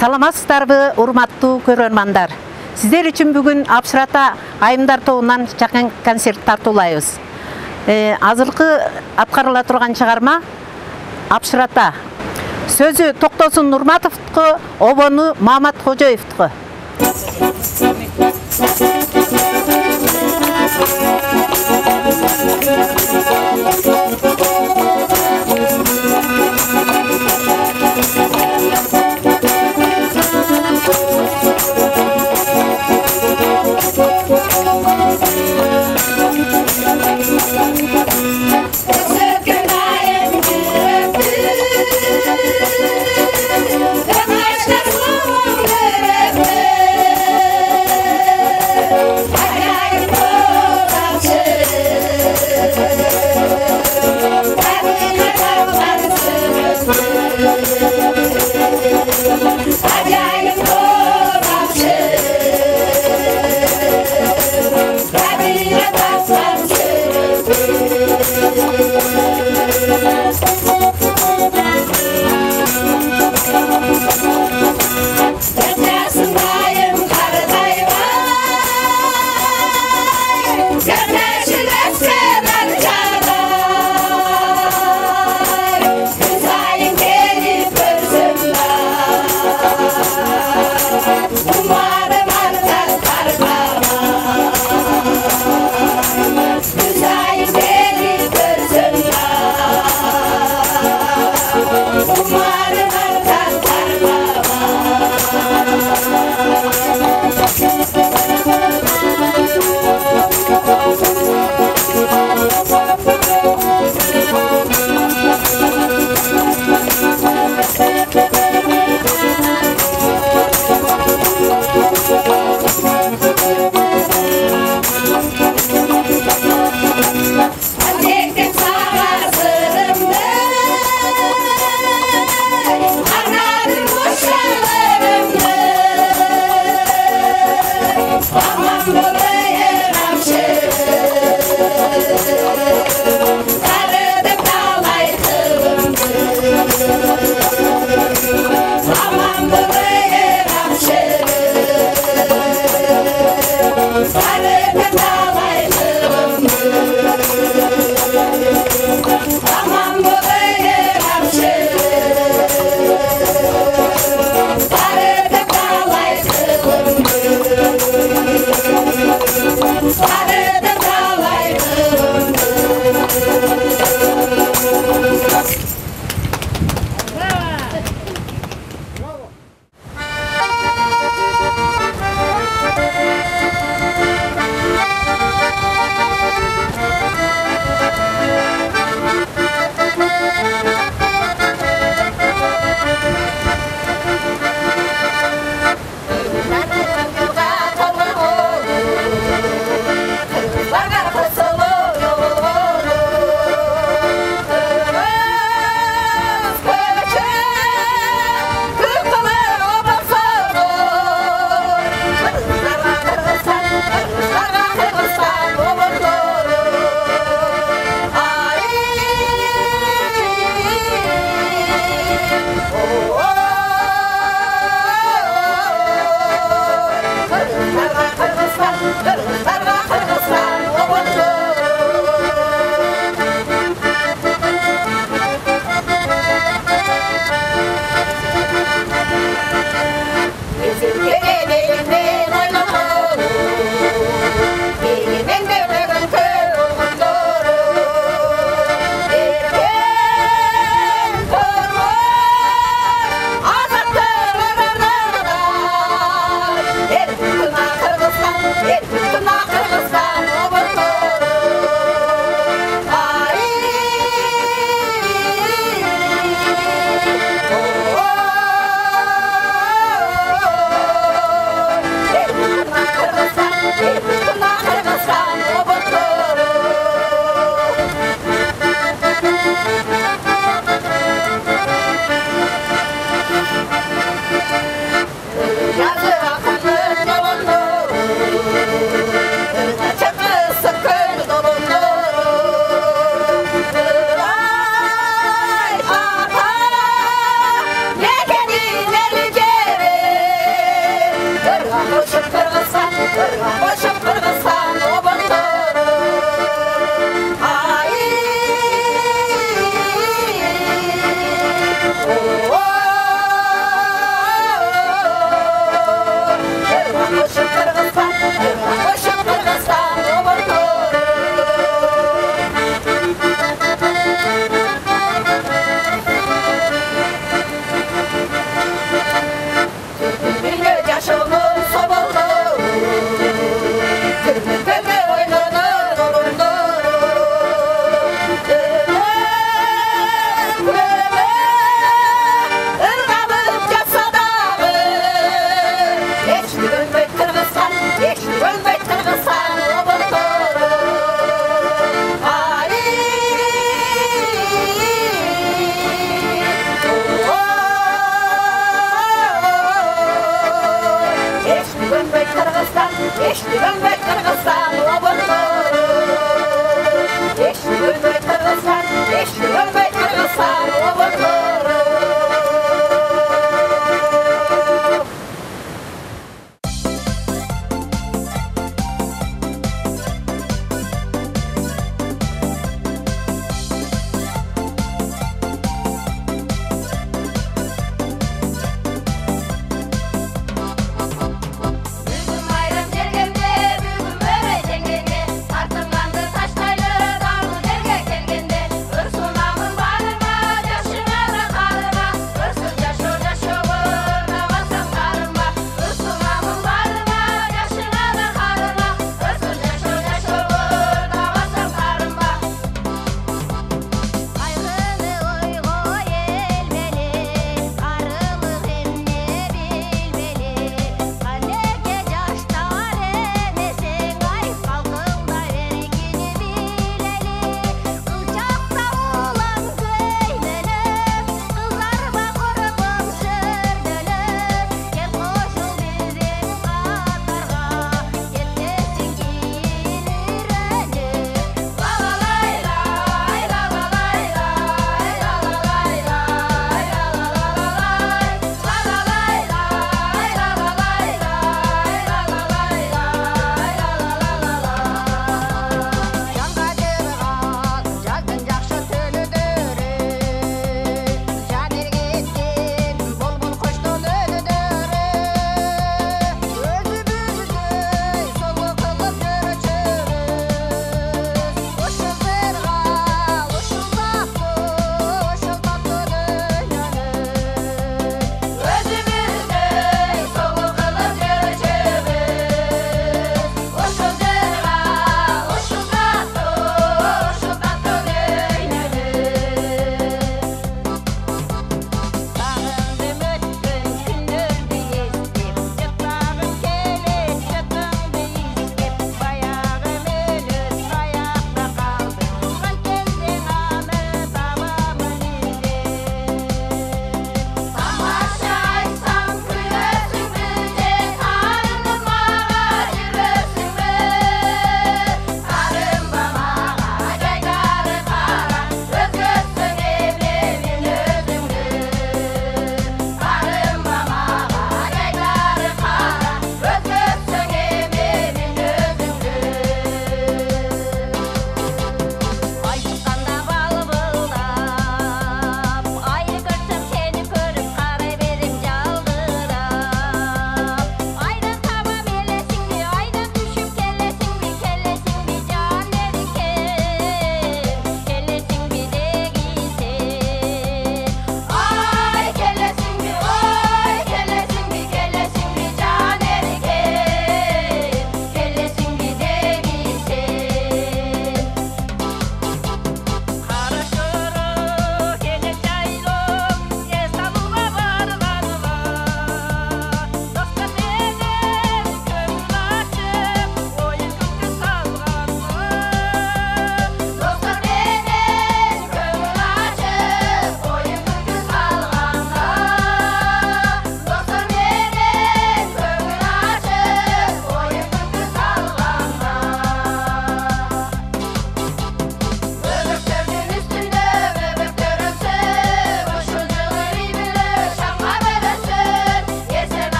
Саламатсыздарбы, урматтуу көрөрмандар. Сиздер үчүн бүгүн Апшырата айымдар тобунан жакын концерт тартуулайбыз. Азыркы аткарыла турган чыгарма Апшырата. Сөзү Токтосун Нурматовдуку, обону Маамат Кожоевдуку.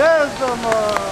Her zaman.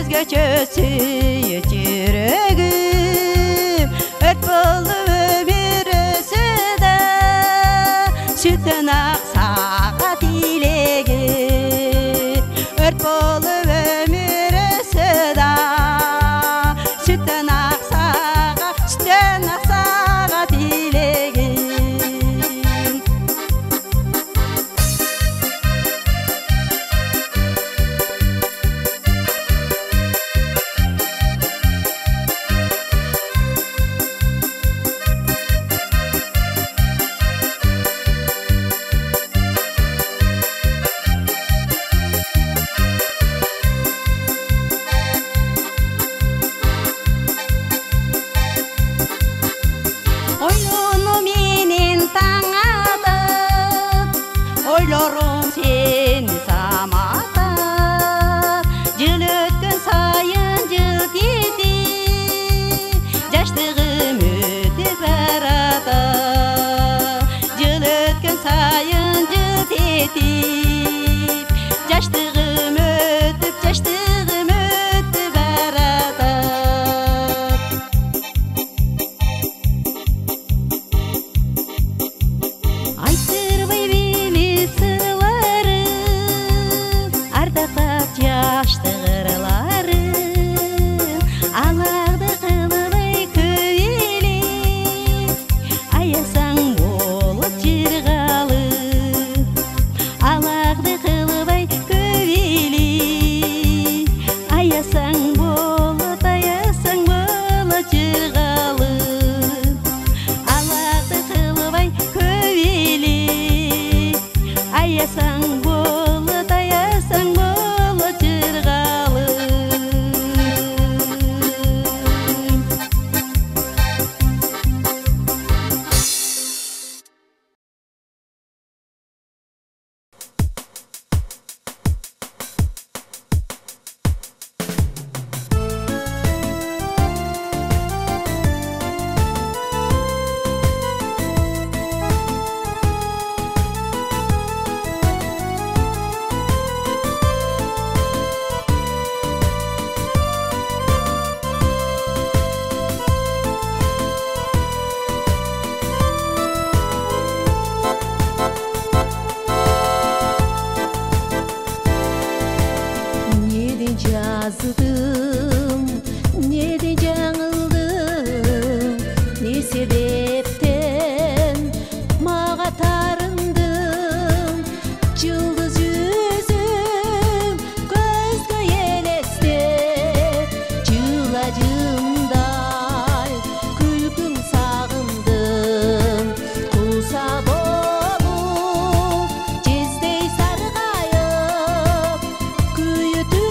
özgöçö sүйüt жүрөгүм өрт болду өмүр өсүдө сүттөн аксага тилегим өрт болду өмүр өсүдө сүттөн аксага тилегим ойлорум сени саматап жыл өткөн сайын жылт етип жаштыгым өтүп баратат жыл өткөн сайын жылт етип жаштыгым өтүп баратат айтырбай жаштыгырларын аларды кылбай көбелеп аясаң болот жыргалып аларды кылбай көбелеп аясаң болот жыргалып аларды кылбай көбелеп аясаң болот жаздым, неде жаңылдым, не себептен мага тарындым, жылдыз жүзүм көзгө елестеп, жылажымдай күлкүң сагындым, куса болуп жездей саргайып, күйүтүнгөн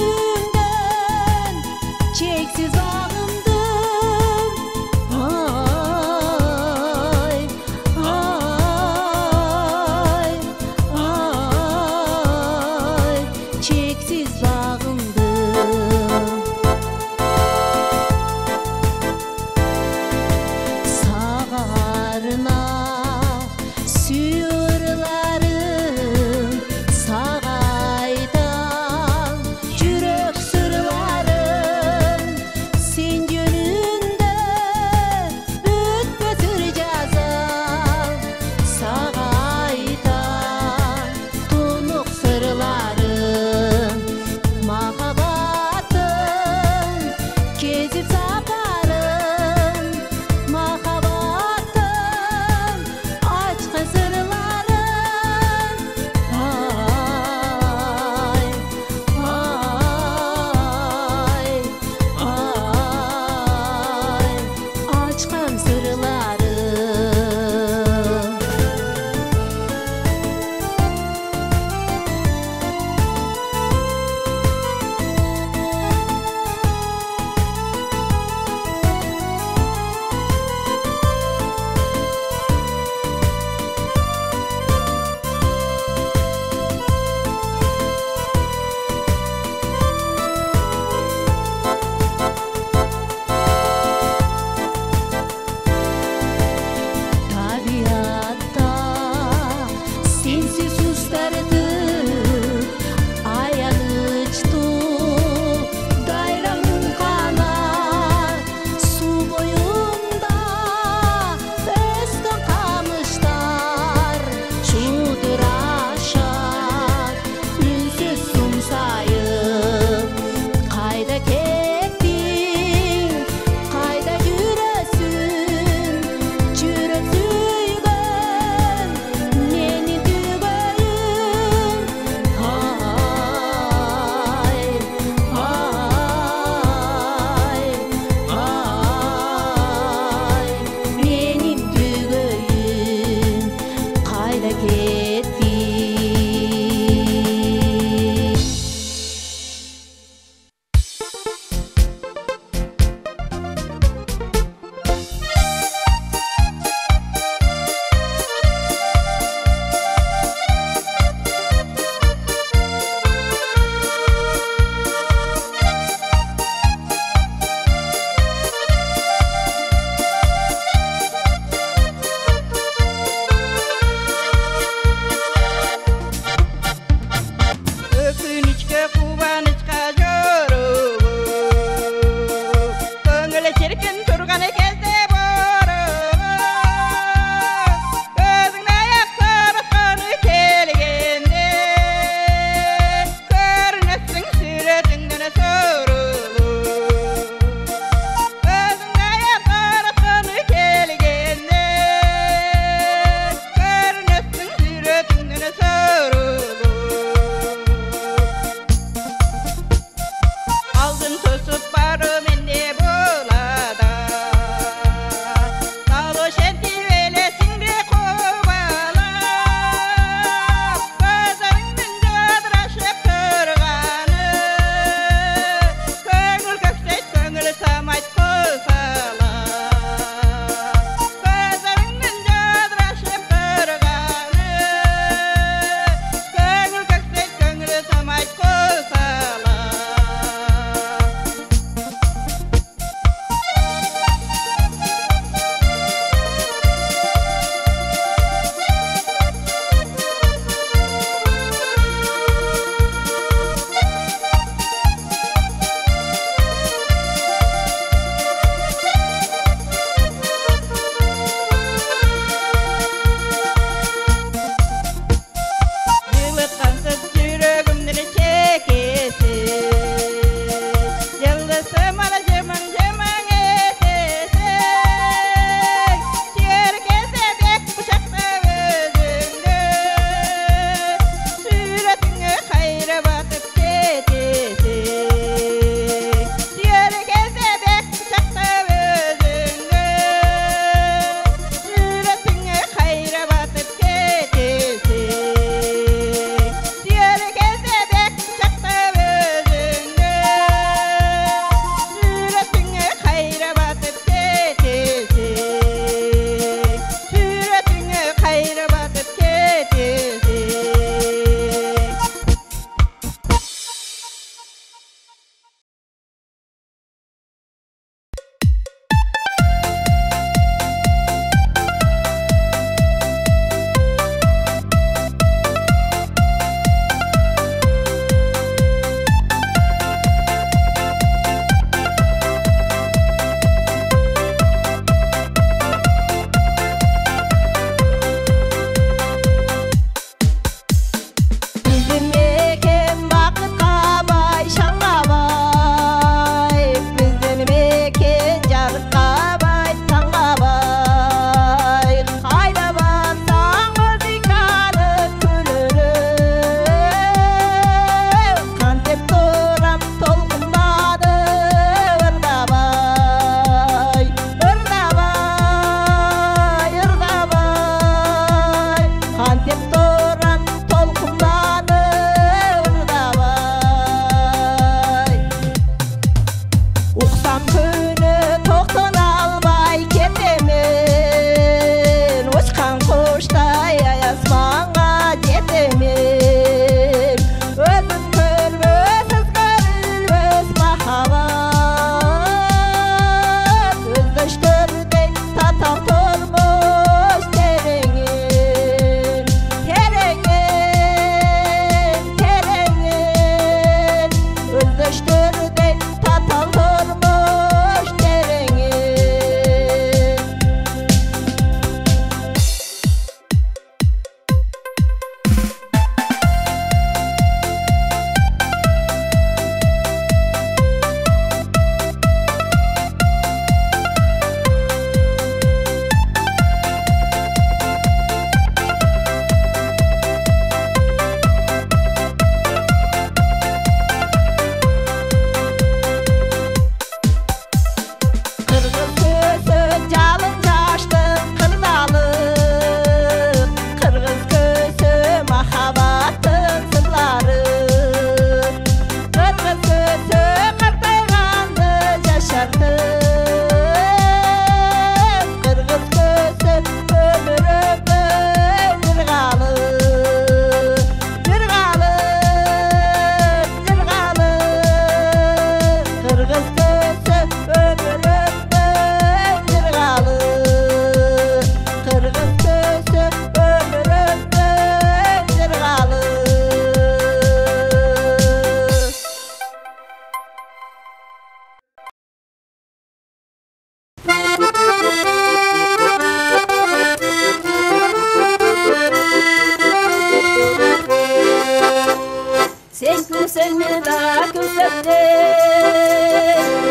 seni de küsepte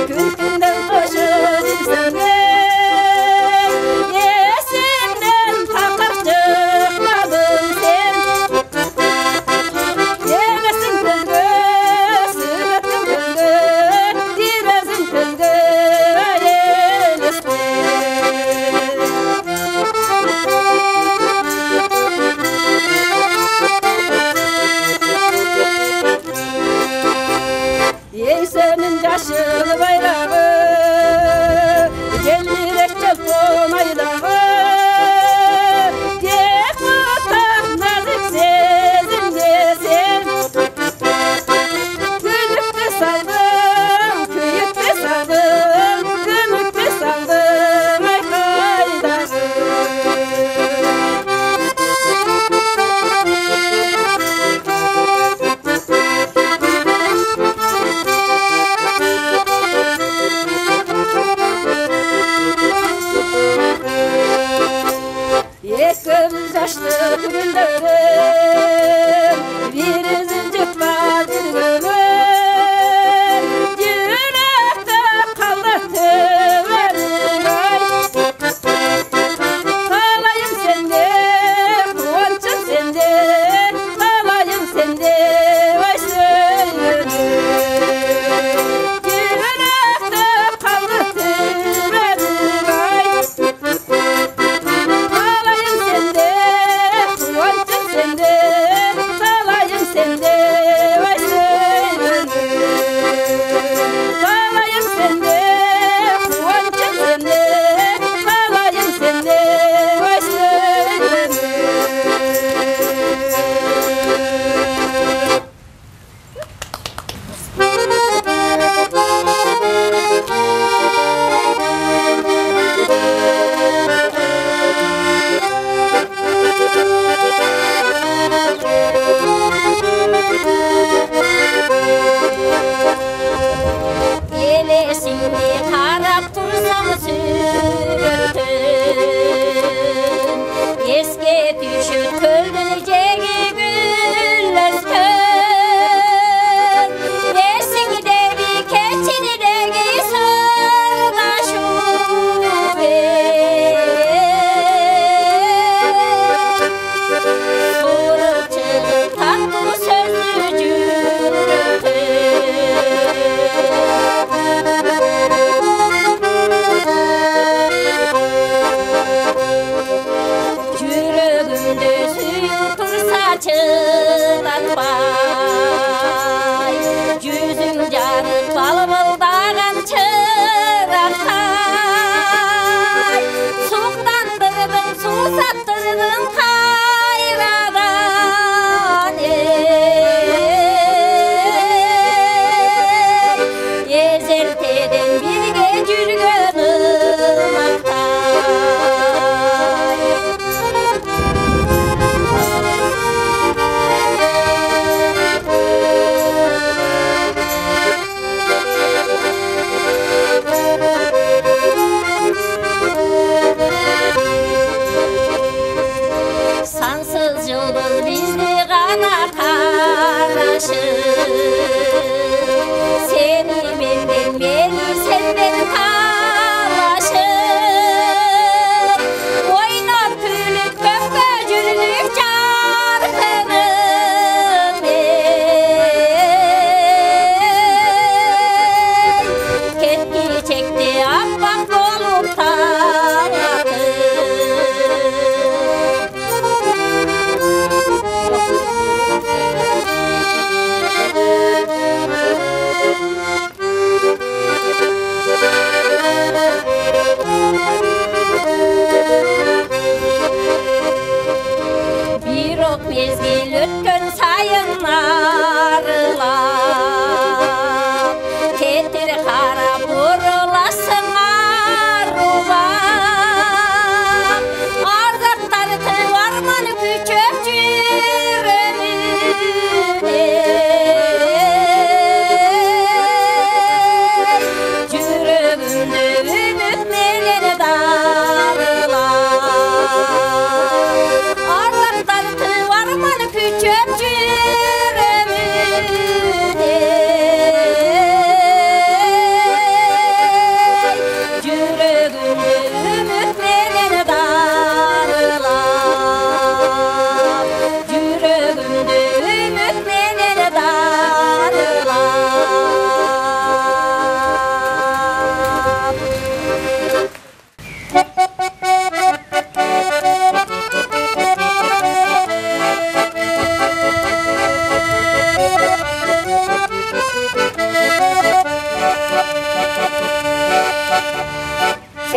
Külkünden koşur seni Yesimden takar çıkmadın sen Yemesin kızgı, sümetin kızgı Direzin kızgı, yelispe Ey senin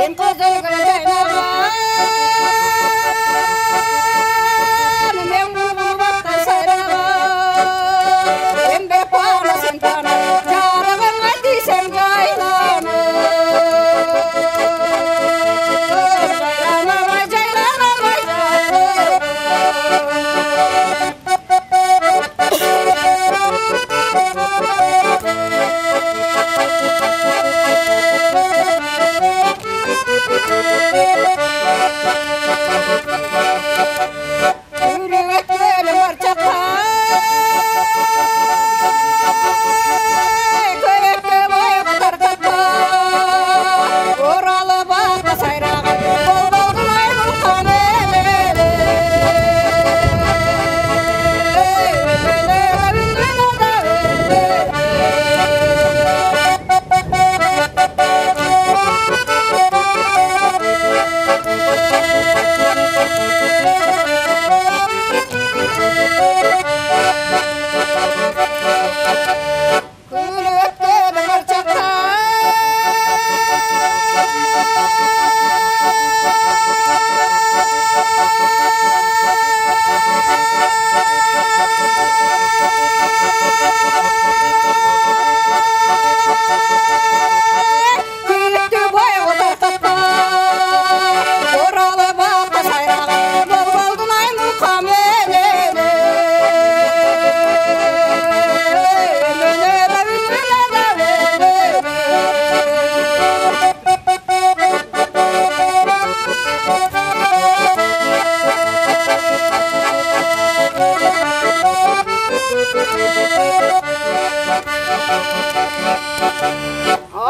Sen güzel gül jaynagan men bulbul bakta sayragan ben be pana sen pana jaragan aytysam jaylanam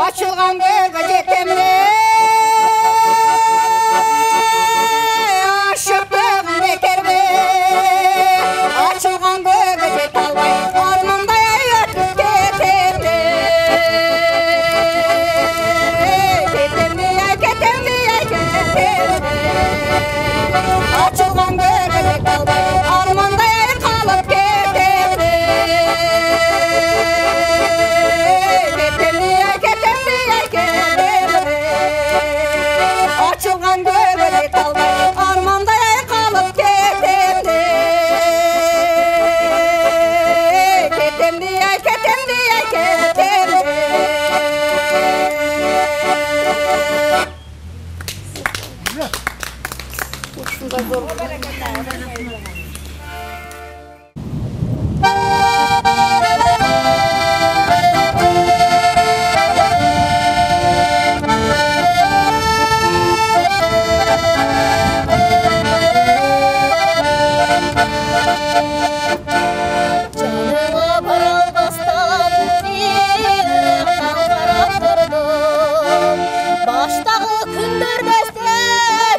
Açılgan gölge jetemle aşıktım bekerme Açılgan gölge jet albay armандай ötüp ketemle Ketemle ay ketemle ay ketemle Açılgan gölge jet albay armандай kalıp ketemle Açılgan göbelek albay armanday kalıp ketemdi Ketemdi ay ketemdi ay ketemdi Canıma paralbastan yığıraktan qarap durdum Baştagı kündür deste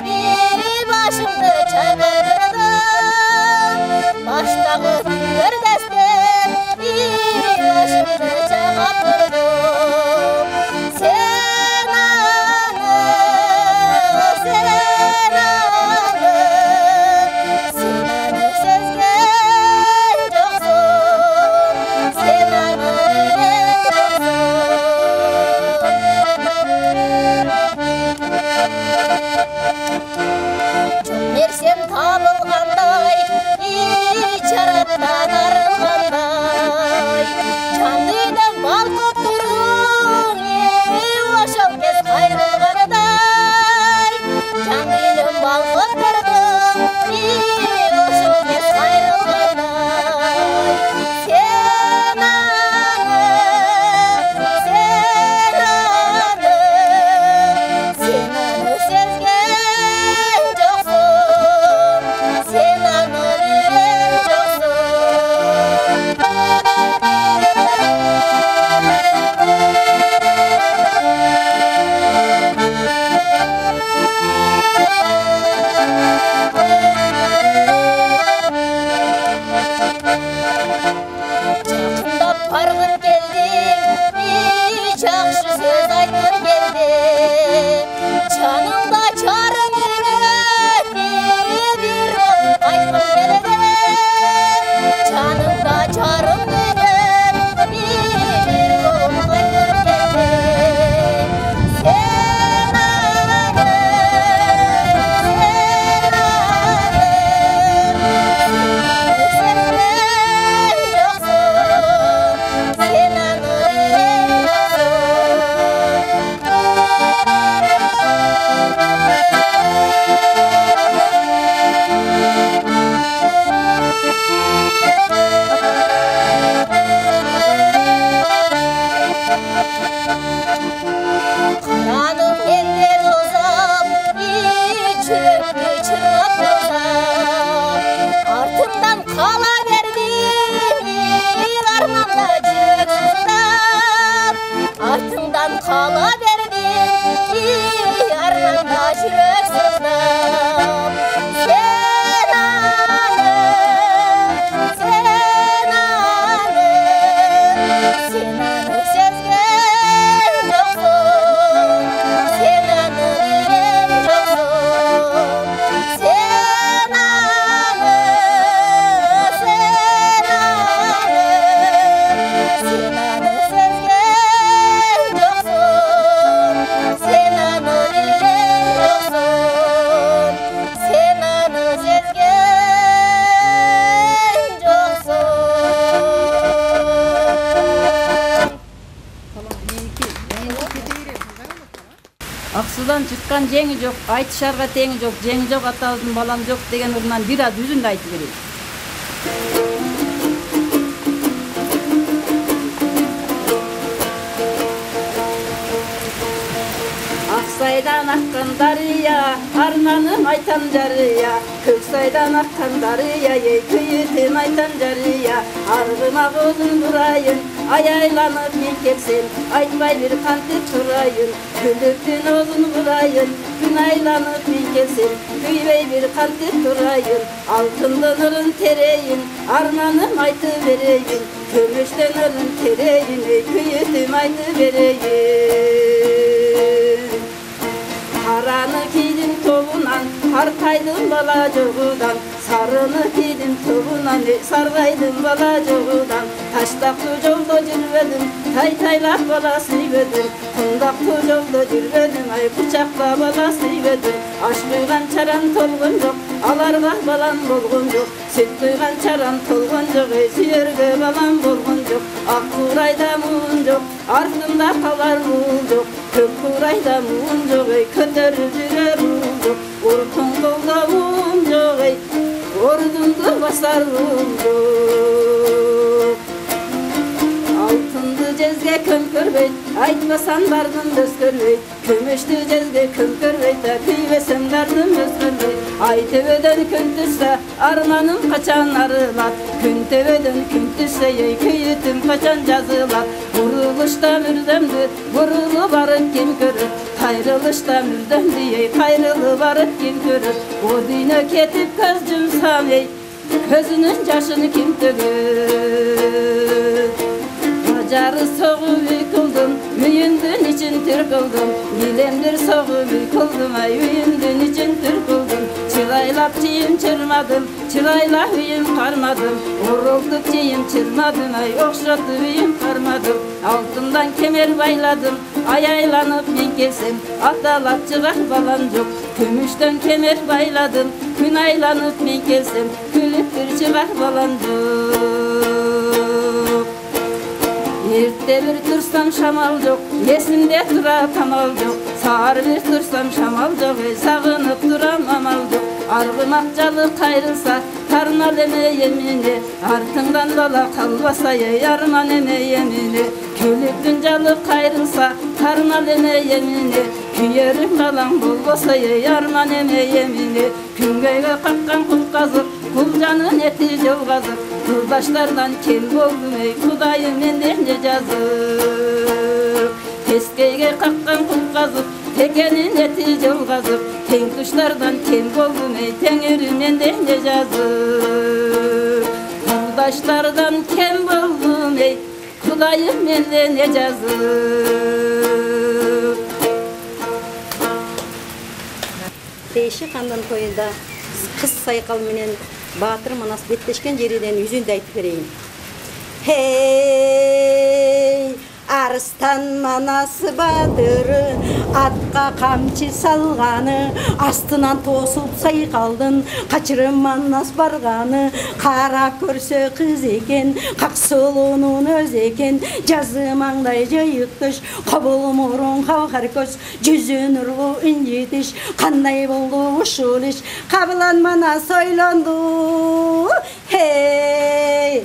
biri başımdı çayqaldırdım kala verdim armanda yürek sızdım sen anı sen anı sen anı sezgen yoksun sen anı bilen yoksun sen anı sen anı sen anı sezgen yoksun sen anı bilen yoksun sen anı sezgen yoksun Аксудан чыккан жеңи жок, айтышарга теңи жок, жеңи жок аталдын балам жок деген урунан бир аз үзүндү айтып берейин. Аксайдан аккан дарыя, арманым айтам жарыя, Көксайдан аккан дарыя, ей күйүтүм айтам жарыя, аргыма озун бурайын, аяйланып мен келсем, айтпай бир кантип турайын, күлүктүн озун бурайын, күн айланып мен келсем, күйбөй бир кантип турайын, алтындын ырын терейин, арманым айтып берейин, көмүштөн ырын терейин, ей күйүтүм айтып берейин. Караны кийдим тобунан, каркайдым бала жогудан, сарыны кийдим тобунан, саргайдым бала жогудан, таштактуу жолдо жүрбөдүм, тайтайлап бала сүйбөдүм, кундактуу жолдо жүрбөдүм, ай кучакла бала сүйбөдүм, аш куйган чарам толгон жок, аларга балам болгон жок, сүт куйган чарам толгон жок, эй сүйөргө балам болгон жок, ак курайда муун жок, артымда калар муун жок, көк курайда муун жок, эй көтөрүп жүрөр муун жок, уркун колдо муун жок, эй ордунду басар муун жок. Алтынды жезге көмкөрбөйт, айтпасам бардым өскөрбөйт, күмүштү жезге көмкөрбөйт, күйбесем бардым өскөрбөйт, ай төбөдөн күн түссө, арманым качан арылат, күн төбөдөн күн түссө, ей күйүтүм качан жазылат, бурулушта мүрдөмдү, бурулуп барып ким көрөт, кайрылышта мүрдөмдү, ей кайрылып барып ким көрөт, о дүйнө кетип көз жумсам, ей көзүнүн жашын ким төгөт. Жары соғып үй кылдым, үйүндүн ичин түр кылдым, билемдир соғып үй кылдым, ай үйүндүн ичин түр кылдым, чырайлап чийим чырмадым, чырайлап үйүм кармадым, оролдуп чийим чырмадым, ай окшотуп үйүм кармадым, алтындан кемер байладым, аяйланып мен келсем, аталап чыгар балам жок, күмүштөн кемер байладым, күн айланып мен келсем, күлүп бир чыгар балам жок. Erте bir tursam şamal yok, esimde tura tamal yok, sağır bir tursam şamal yok, sağınıp duram amal yok, argımakçalı kayrılsa, tarnal eme yemini, artıngdan bala kalbasa, yarman eme yemini, kölüktün calı kayrılsa, tarnal eme yemini, küyerim balan bolbosa, yarman eme yemini, küngöйгө kakkan kul kazık, kulcanın eti jolgazık, Kıldaşlardan kim oldum ey Kudayım menden ne yazık. Teskeyge kakkan kul kazık, tekenin eti jolgazık, ten kuşlardan kim oldum ey Tengrim menden ne yazık. Kıldaşlardan kim oldum ey Kudayım menden ne yazık. Değişik Handan toyunda kız sayqal menen Batır Manas betlешкен жериден yüzünde aytıp vereyim. Hey, Arslan Manas Batırı, atqa kamçı salğanı, astынан tosup sayqaldın, kaçırım Manas barğanı, kara körse kız eken, qaqsulunun öz eken, жазы маңдай жайыктыш, qabul murun xavxar көз, жүзі нұрлы инжетіш, қандай болды ушул іш, қабылан Manas ойланды. Hey,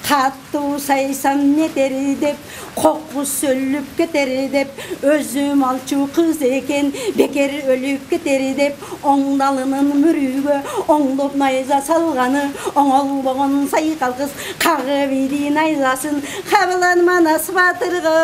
Kattu saysam neter dep, koku söllüp keter dep, özüm alçı kız eken, beker ölüp keter dep, oңдалынын mürügü, oңdop nayza salgаны, oңolboğun saykal kız, kağı bidi nayzasın, kabılan Manas batırgı,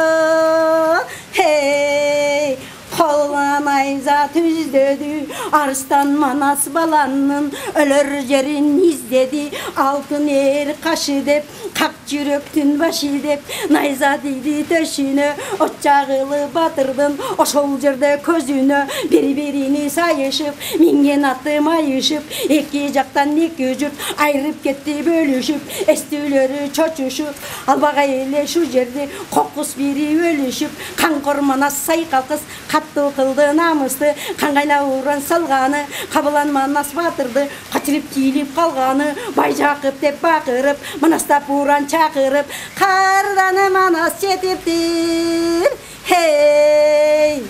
hey! Kolgan ayza tüzdödü, Arslan Manas balanın ölür jerin izledi. Altın el kaşı dep, kak jüröktün başı dep, nayza didi döşünü, otçağılı batırdın, oşol jerde közünü, bir-birini sayışıp, mingen attı mayışıp, iki jaktan iki jürt ayrıp ketti bölüşüp, estülörü çoçuşup, albağa ele şu jerde kokus biri ölüşüp, kankor Manas saykal kız, kattu kıldı namusты, kangayla uğran salgаны, kabılan Manas batırdı, kaçırıp tiyilip kalganı, Bayjakıp dep bakırıp, Manastap uğran çakırıp, kardanı Manas jetiptir, hey!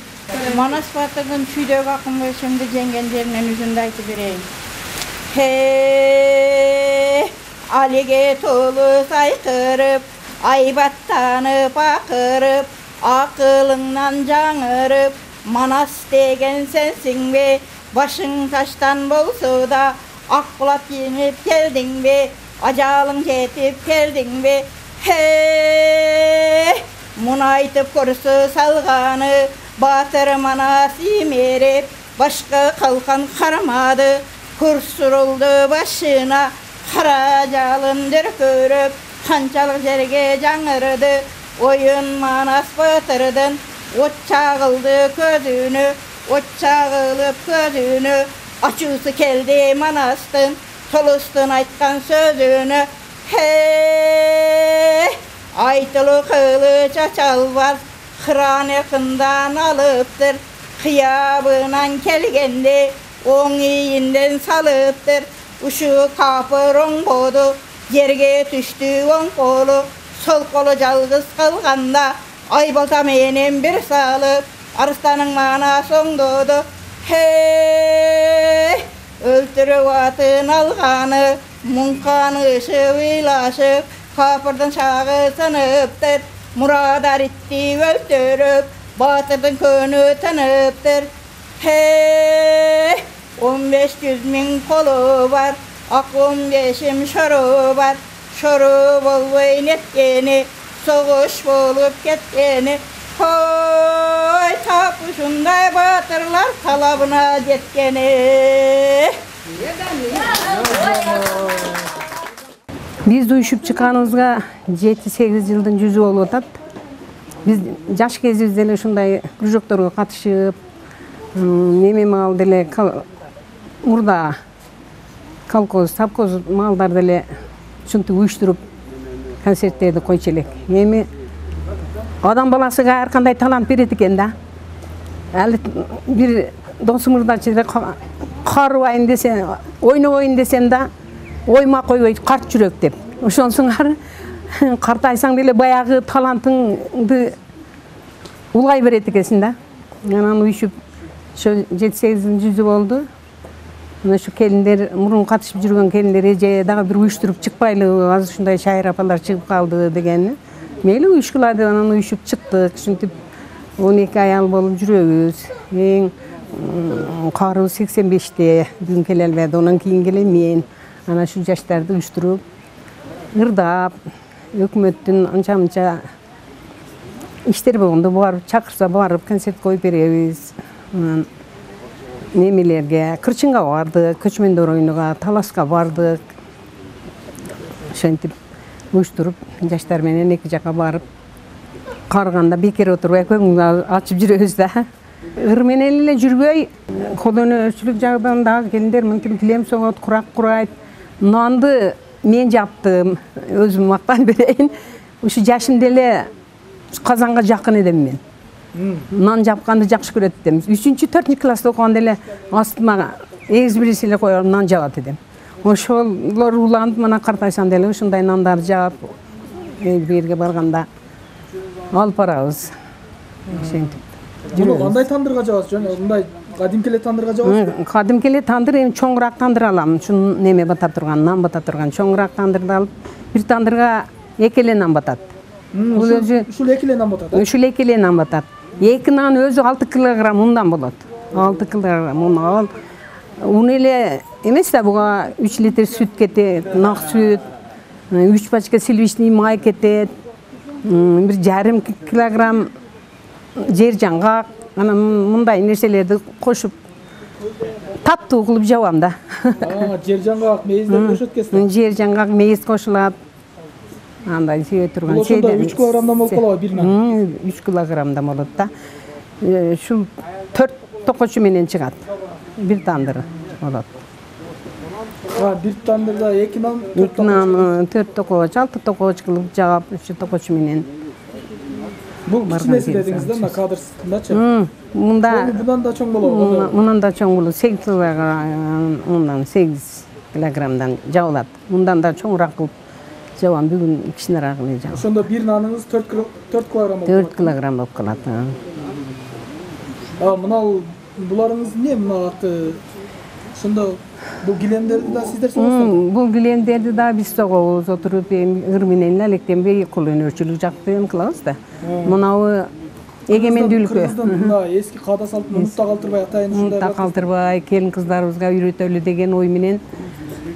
Manas Batır'ın tüydök akın başımda jengenlerinden üzünde aytı bereyim. Hey! Alige tolu saykırıp, aybattanıp akırıp, akılından жаңырып, Manas degen sensin be, başın taştan bolsa da, Akbulat yenip geldin be, acalın jetip geldin be, hey! Muna aytıp korusu salganı, Batır Manas imerip, başka kalkan karamadı, kursuruldu başına, kara jalın dürkürüp, kançalık jerge жаңырdı, oyun Manas Batır'dın, ot çağıldı közünü, ot çağılıp közünü, açısı keldi Manastın, solustun aytkan sözünü, hey! Aytılı kılıç açal var, kıran yakından alıptır, kıyabınan kelgende, oң iyinden salıptır, uşu kapır oң bodu, yerge düştü oң kolu, sol kolu жалғыз kalganda, aybalta menen bir salıp, Arslanın Manas oңdodu, hey! Öldürüp atın alganı, munkanı ışıp, kapırdan şağı sınıptır, Muradar itti öldürüp, Batır'dın könü tanıptır, hey! 15.000 kolu var, ak 15'im şoru var, şoru bolboy netkeni, soğuş bolup ketkeni, hoy tapuşunday batırlar talabına jetkeni. Biz uyuşup çıkanımızga 7-8 yıldan yüzü olup atат. Biz жаш кезибизде эле ушундай кружокторго катышып, неме маал деле мурда колхоз, совхоз маалдар деле ушинтип уюштуруп концерттерди койчу элек. Эми адам баласыга ар кандай талант берет экен да. Али бир досуңуздачы карыбайын десең, ойнобойн десең да, ойма койбойт карт жүрөк деп. Ошонсуңар картайсаң деле баягы талантыңды улгай берет экенсиң да. Анан уюшуп ошо 7-8 жүзү болду. Мына ушу келиндер, мурун катышып жүргөн келиндер эже дагы бир уюштуруп чыкпайлы, азыр ушундай шайыр апалар чыгып калды дегени. Мейли уюшкулады, анан уюшуп чыктык. Ушинтип 12 аял болуп жүрөбүз. Эң карыбыз 85-те бүгүн келе албады, анан кийин келем мен. Ana şu жаштарды уюштуруп, ырдап, өкмөттүн анча-мынча иштер болгондо барып, чакырса барып, концерт коюп беребиз. Немелерге, Кырчынга бардык, көчмөндөр оюнуга, Таласка бардык. Ошентип уюштуруп, жаштар менен эки жака барып, карыганда бекер отурбай көңүл ачып жүрөбүз да. Ыр менен эле жүрбөй, кол өнөрчүлүк жагдагы келиндер мынтип килем согот, курак курайт. Нанды мен жаптым, өзүм мактан берейин. Ушу жашымда эле казанга жакын эдем мен. Нан жапканды жакшы көрөт эдем. 3-4 класста окуганда эле астыма эгиз бирис эле коюп нан жагат эдем. Ошолор уланып, мына картайсам деле ушундай нандарды жаап, бир жерге барганда алып барабыз. Ошентип. Муну кандай тандырга жабасыз? Жана мындай кадимки эле тандырга жабасыз? Кадимки эле тандыр, эми чоңураак тандыр алам. Ушун неме бата турган, нан бата турган чоңураак тандырды алып, бир тандырга экеле нан батат. Бул өзү Ушул экиле нан батат. ушул экеле нан батат. Эки нан өзү 6 килограмм ундан болот. 6 килограмм ун ал. Ун эле эмес да буга 3 литр сүт кетет, нак сүт, 3 пачка сливочный май кетет, 1,5 килограмм жер жаңгак, анан мындай нерселерди кошуп таттуу кылып жабам да. Жер жаңгак, мейиздер кошот экенсиз. Жер жаңгак, мейиз кошулат. Андай сүйө турган. Бул ошондо 3 килограммдан болуп калабы бир нан. 3 килограммдан болот да. Ушул 4 токочу менен чыгат. Бир тандыр болот. Бир тандырда 2 нан, 4 нан, 4 токоч, 6 токоч кылып жаап, ушу токочу менен. Бул кичинеси дедиңиз да, мына кадырсындачы. Мында Мындан да чоң болобу. мындан да чоң болот. 8 килограммдан 8 килограммдан жабылат. Мындан да чоңураак кылып жабам. Бүгүн кичинераагын жабам. Ошондо бир наныңыз 4 килограмм болот. 4 килограмм болуп калат. Мынау буларыңыз эмне мына аты? Ошондо бул килемдерди да сиздер согосуздар? Бул килемдерди да биз согобуз, отуруп ыр менен алектенбей кол өнөрчүлүк жактырып кылабыз да. Мынабы эгемендүүлүккө мына эски каада салтын унутта калтырбай атайын ушундай. унутта калтырбай, келин кыздарыбызга үйрөтөлү деген ой менен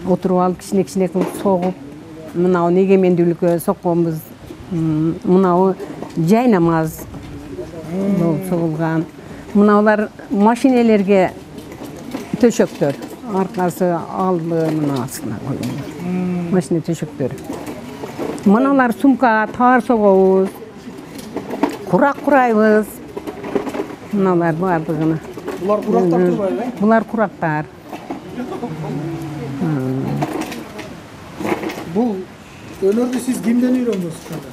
отуруп алып кичине кылып согуп, мынабы эгемендүүлүккө сокконбуз. Мынабы жай намаз болуп согулган. Мыналар машинелерге төшөктөр. Аркасы алды мынасына коюлган. Машина төшөктөр. Мыналар сумка таар согобуз. Курак курайбыз. Мыналар бардыгына. Булар курактар турбайбы? Булар курактар. Бул өнөрдү сиз кимден үйрөндүңүз ошондо?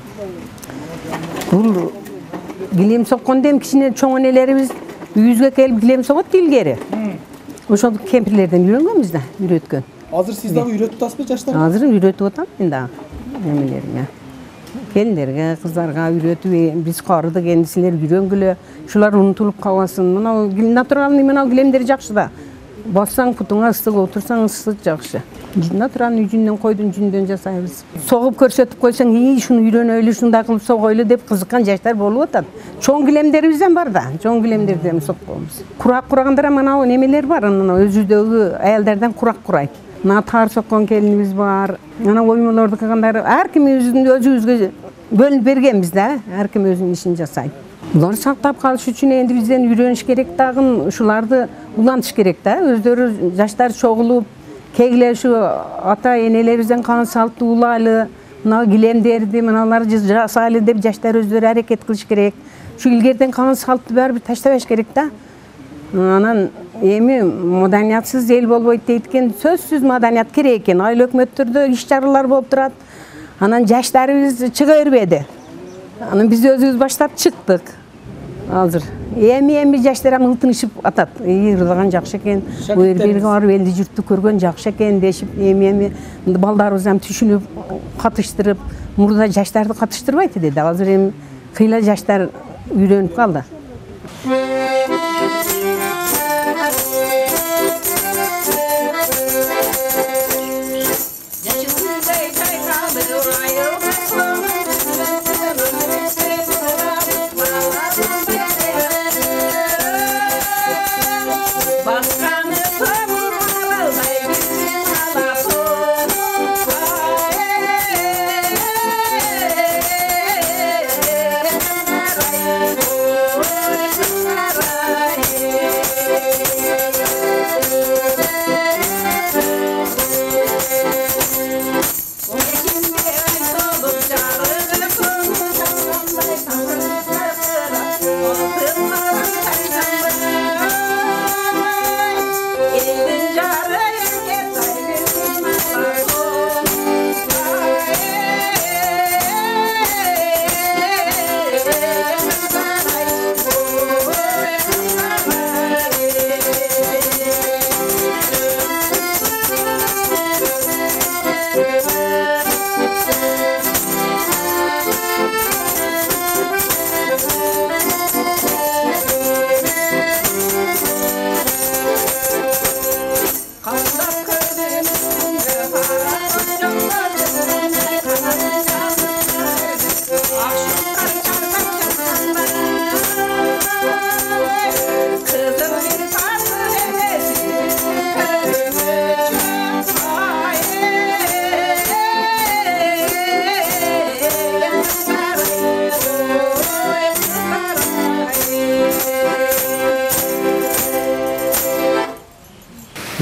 Бул килем сокконден кичине чоң энелерибиз үйүбүзгө келип килем согот илгери. Ошол кемпирлерден үйрөнгөнбүз да, үйрөткөн. Азыр сиз дагы үйрөтүп атасызбы жаштарга? Азыр үйрөтүп атам мен дагы немелериме. Келиндерге, кыздарга үйрөтүп, биз карыдык, энди силер үйрөнгүлө, ушулар унутулуп калбасын. Мына натуральный мына килемдер жакшы да. Бассаң путуңа ысык, отурсаң ысык жакшы. Натуральный жүндөн, койдун жүндөн жасайбыз. Согуп көрсөтүп койсоң, шуну үйрөнөлү, ушундай кылып согойлу деп кызыккан жаштар болуп атат. Чоң килемдерибизден бар да, чоң килемдерден сокконбуз. Курак курагандара мына немелер бар, мына өзүдөгү аялдардан курак курайт. Мына таар соккон келинибиз бар. Мына оймолорду кылгандары ар ким өзүбүзгө бөлүнүп бергенбиз да, ар ким өзүнүн ишин жасайт. Булар сактап калыш үчүн энди бизден үйрөнүш керек дагы, ушуларды улантыш керек да. Өздөрү жаштар чогулуп, кегиле ушу ата энелерибизден калган салтты улайлы, мына килемдерди, мыналарды жасайлы деп жаштар өздөрү аракет кылыш керек. Ушу илгерден калган салтты баары таштабаш керек да. Анан эми маданиятсыз эл болбойт дейт экен. Сөзсүз маданият керек экен. Айыл өкмөттөрдө иш чаралар болуп турат. Анан жаштарыбыз чыга бербеди. Анан биз өзүбүз баштап чыктык. Азыр эми жаштар ылтынышып атат. Ырдаган жакшы экен. Берге барып элди журтту көргөн жакшы экен дешип, эми балдарыбыз түшүнүп, катыштырып, мурда жаштарды катыштырбайт деди. Азыр эми кыйла жаштар үйрөнүп калды. Oh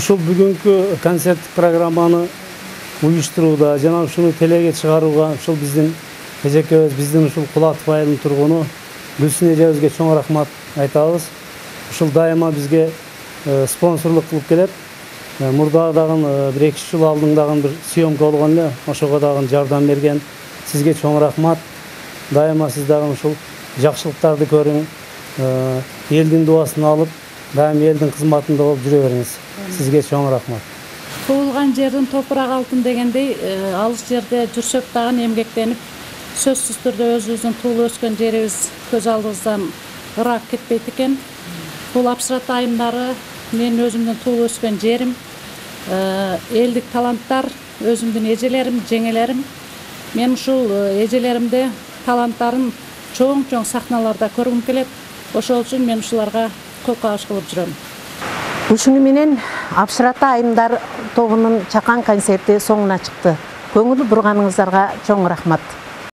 ушул бүгүнкү концерттик программаны уюштурууда жана ушуну телеге чыгарууга ушул биздин эжекебиз, биздин ушул Кулатов айылынын тургуну Гүлсүн эжебизге чоң рахмат айтабыз. Ушул дайыма бизге спонсорлук кылып келет. Мурда дагы 1-2 жыл алдын дагы бир съемка болгон эле, ошого дагы жардам берген. Сизге чоң рахмат. Дайыма сиз дагы ушул жакшылыктарды көрүң, элдин дубасын алып, дайым элдин кызматында болуп жүрө бериңиз. Сизге чоң рахмат. Туылған жердің топырақ алтын дегендей, алыс жерде жүрсек дагы эмгектенип, сөзсүз түрдө өзүбүздүн туулуп өскөн жерибиз көз алдыбыздан ырак кетпейт экен. Бул Апсырат айымдары мен өзүмдүн туулуп өскөн жерим, элдик таланттар, өзүмдүн эжелерим, жеңелерим. Мен ушул эжелеримде таланттарын чоң-чоң сахналарда көргүм келет. Ошол үчүн мен ушуларга кол кабыш кылып жүрөм. Ушуну менен Апсырат айымдар тобунун чакан концерти соңуна чыкты. Көңүл бурганыңыздарга чоң рахмат.